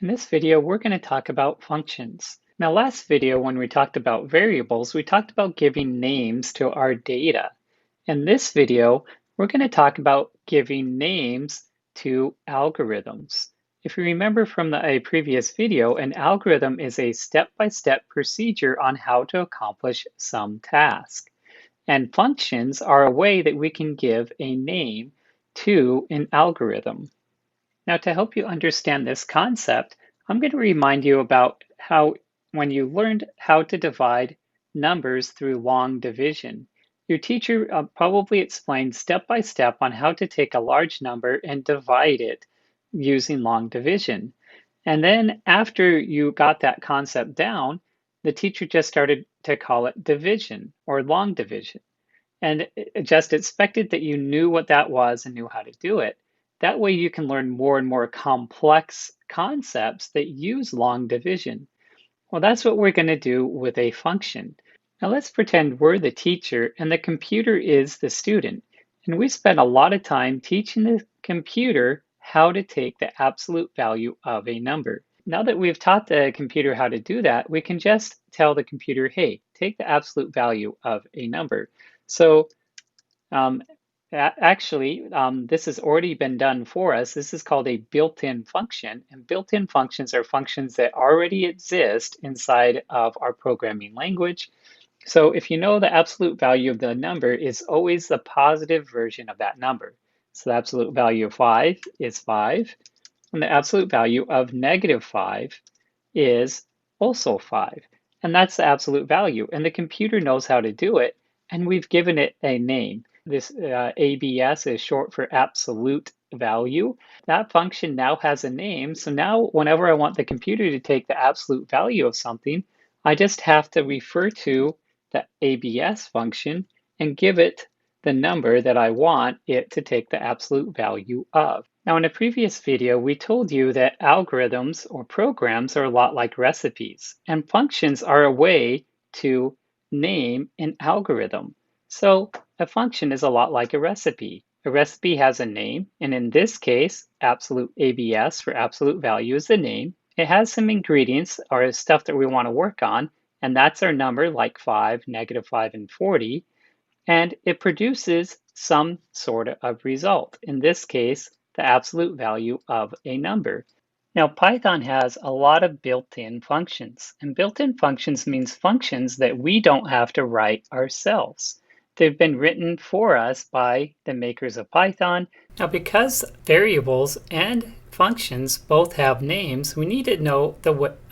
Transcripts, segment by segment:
In this video, we're going to talk about functions. Now, last video, when we talked about variables, we talked about giving names to our data. In this video, we're going to talk about giving names to algorithms. If you remember from a previous video, an algorithm is a step-by-step procedure on how to accomplish some task. And functions are a way that we can give a name to an algorithm. Now, to help you understand this concept, I'm going to remind you about how when you learned how to divide numbers through long division, your teacher probably explained step by step on how to take a large number and divide it using long division. And then after you got that concept down, the teacher just started to call it division or long division and just expected that you knew what that was and knew how to do it. That way you can learn more and more complex concepts that use long division. Well, that's what we're going to do with a function. Now let's pretend we're the teacher and the computer is the student. And we spend a lot of time teaching the computer how to take the absolute value of a number. Now that we've taught the computer how to do that, we can just tell the computer, hey, take the absolute value of a number. So um, this has already been done for us. This is called a built-in function, and built-in functions are functions that already exist inside of our programming language. So if you know the absolute value of the number is always the positive version of that number. So the absolute value of 5 is 5, and the absolute value of -5 is also 5. And that's the absolute value. And the computer knows how to do it, and we've given it a name. This ABS is short for absolute value. That function now has a name. So now whenever I want the computer to take the absolute value of something, I just have to refer to the ABS function and give it the number that I want it to take the absolute value of. Now, in a previous video, we told you that algorithms or programs are a lot like recipes, and functions are a way to name an algorithm. So a function is a lot like a recipe. A recipe has a name, and in this case, absolute ABS for absolute value is the name. It has some ingredients or stuff that we want to work on, and that's our number like 5, -5, and 40. And it produces some sort of result. In this case, the absolute value of a number. Now, Python has a lot of built-in functions, and built-in functions means functions that we don't have to write ourselves. They've been written for us by the makers of Python. Now, because variables and functions both have names, we need to know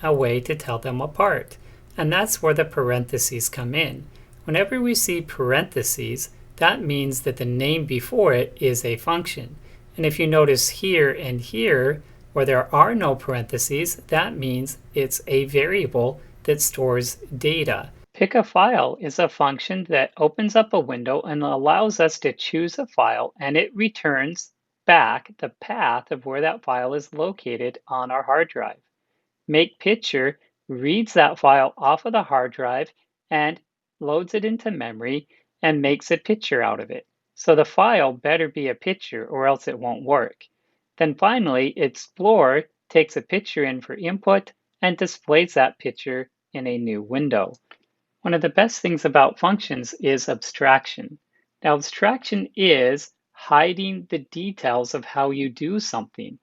a way to tell them apart, and that's where the parentheses come in. Whenever we see parentheses, that means that the name before it is a function. And if you notice here and here, where there are no parentheses, that means it's a variable that stores data. Pick a file is a function that opens up a window and allows us to choose a file, and it returns back the path of where that file is located on our hard drive. Make picture reads that file off of the hard drive and loads it into memory and makes a picture out of it. So the file better be a picture or else it won't work. Then finally, Explore takes a picture in for input and displays that picture in a new window. One of the best things about functions is abstraction. Now, abstraction is hiding the details of how you do something.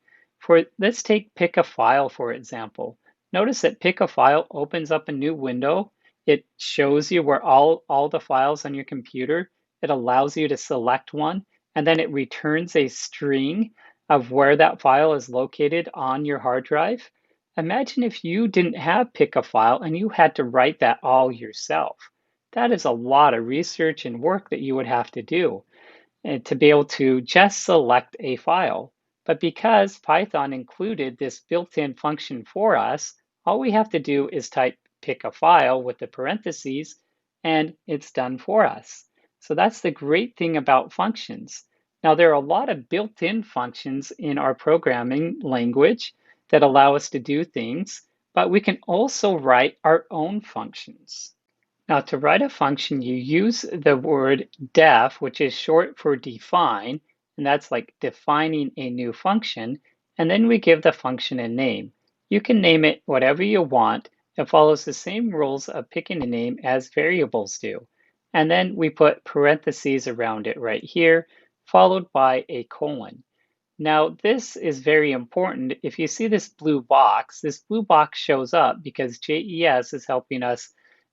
Let's take pick a file, for example. Notice that pick a file opens up a new window. It shows you where all the files on your computer. It allows you to select one, and then it returns a string of where that file is located on your hard drive. Imagine if you didn't have pick a file and you had to write that all yourself. That is a lot of research and work that you would have to do to be able to just select a file. But because Python included this built-in function for us, all we have to do is type pick a file with the parentheses, and it's done for us. So that's the great thing about functions. Now, there are a lot of built-in functions in our programming language that allow us to do things, but we can also write our own functions. Now, to write a function, you use the word def, which is short for define, and that's like defining a new function, and then we give the function a name. You can name it whatever you want. It follows the same rules of picking a name as variables do. And then we put parentheses around it right here, followed by a colon. Now, this is very important. If you see this blue box shows up because JES is helping us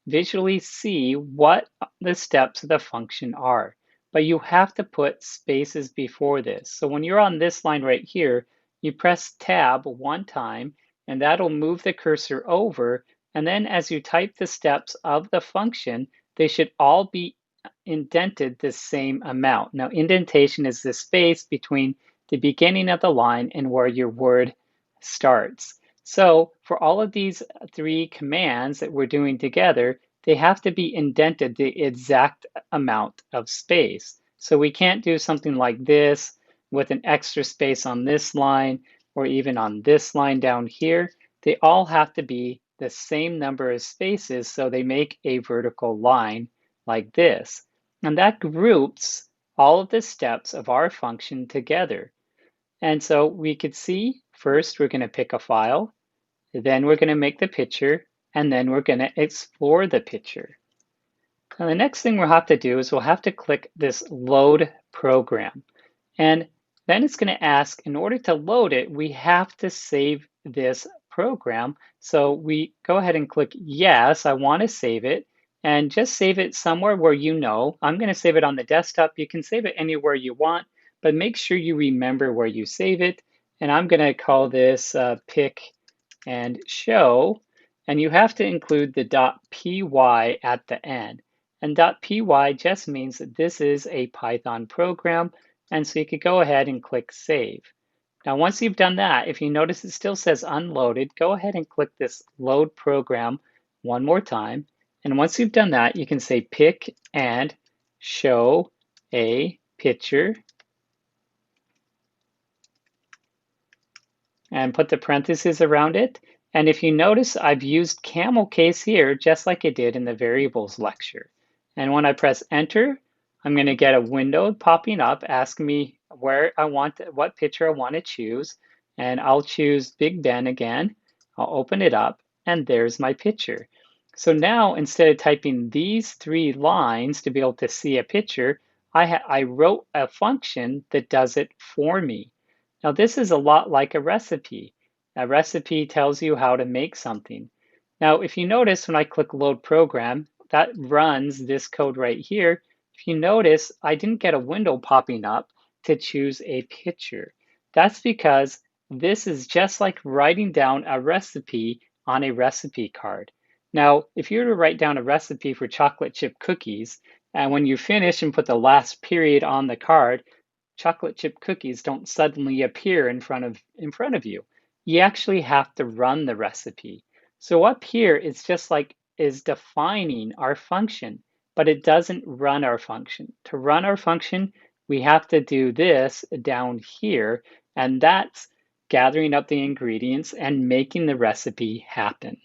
visually see what the steps of the function are. But you have to put spaces before this. So when you're on this line right here, you press Tab one time, and that'll move the cursor over. And then as you type the steps of the function, they should all be indented the same amount. Now, indentation is the space between the beginning of the line and where your word starts. So for all of these three commands that we're doing together, they have to be indented the exact amount of space. So we can't do something like this with an extra space on this line or even on this line down here. They all have to be the same number of spaces so they make a vertical line like this. And that groups all of the steps of our function together. And so we could see first we're going to pick a file, then we're going to make the picture, and then we're going to explore the picture. Now the next thing we'll have to do is we'll have to click this load program. And then it's going to ask, in order to load it, we have to save this program. So we go ahead and click yes, I want to save it. And just save it somewhere where you know. I'm going to save it on the desktop. You can save it anywhere you want, but make sure you remember where you save it. And I'm going to call this pick and show. And you have to include the .py at the end. And .py just means that this is a Python program. And so you could go ahead and click Save. Now, once you've done that, if you notice it still says unloaded, go ahead and click this Load Program one more time. And once you've done that, you can say pick and show a picture and put the parentheses around it. And if you notice, I've used camel case here just like I did in the variables lecture. And when I press enter, I'm going to get a window popping up asking me where I want, what picture I want to choose. And I'll choose Big Ben again. I'll open it up, and there's my picture. So now, instead of typing these three lines to be able to see a picture, I wrote a function that does it for me. Now, this is a lot like a recipe. A recipe tells you how to make something. Now, if you notice when I click Load Program, that runs this code right here. If you notice, I didn't get a window popping up to choose a picture. That's because this is just like writing down a recipe on a recipe card. Now, if you were to write down a recipe for chocolate chip cookies, and when you finish and put the last period on the card, chocolate chip cookies don't suddenly appear in front of you. You actually have to run the recipe. So up here, it's just like is defining our function, but it doesn't run our function. To run our function, we have to do this down here, and that's gathering up the ingredients and making the recipe happen.